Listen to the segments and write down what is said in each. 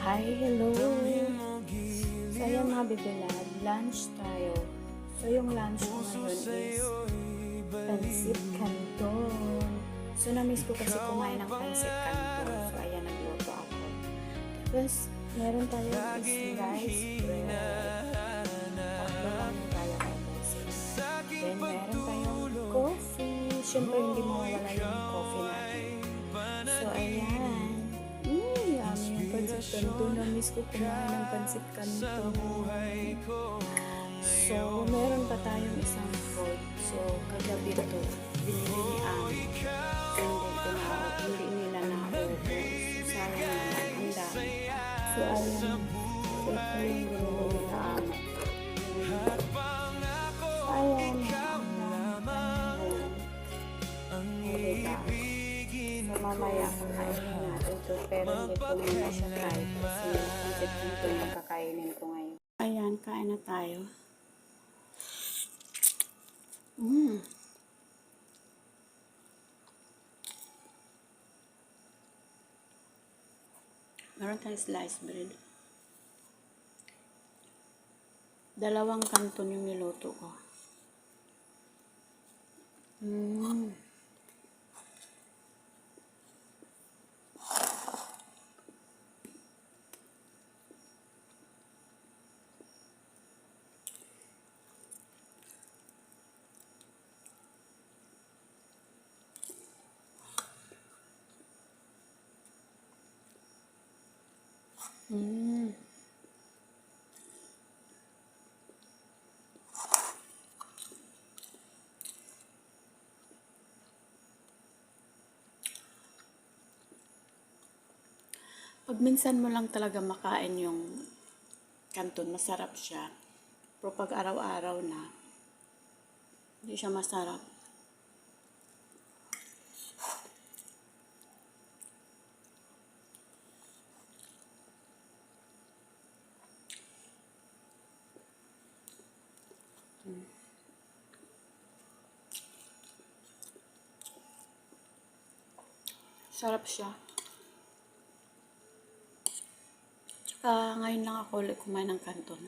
Hi, hello! So, ayan mga bibilad, lunch tayo. So, yung lunch ko ngayon is pansit canton. So, na-miss ko kasi kumain ng pansit canton. So, ayan, nagluto ako. Tapos, meron tayong is rice bread. Tatlo lang yung kaya ko kasi. Then, meron tayong coffee. Siyempre, hindi mawawala yung coffee natin. So, ayan. Yummy yung pansit canton. Na-miss ko kumain ng pansit canton. So, meron pa tayong isang food. So, kagabi ito, binili ni Ami. So, hindi nila na-ubos. Sayang naman, ang dami. So, ayan. So, ito yung binili ni Ami. Ayan, ang dami. Diba? So, mamaya kakainin natin ito. Pero hindi ko muna siya try kasi pansit canton yung kakainin ko ngayon. Ayan, kain na tayo. Meron tayong sliced bread. Dalawang canton yung niluto ko. Pag minsan mo lang talaga makain yung canton, masarap siya. Pero pag araw-araw na, hindi siya masarap. Sarap siya. Tsaka ngayon lang ako ulit kumain ng canton.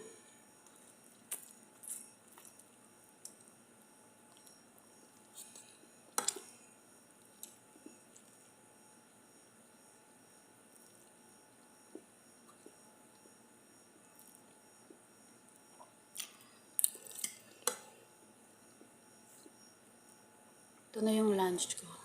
Ito na yung lunch ko.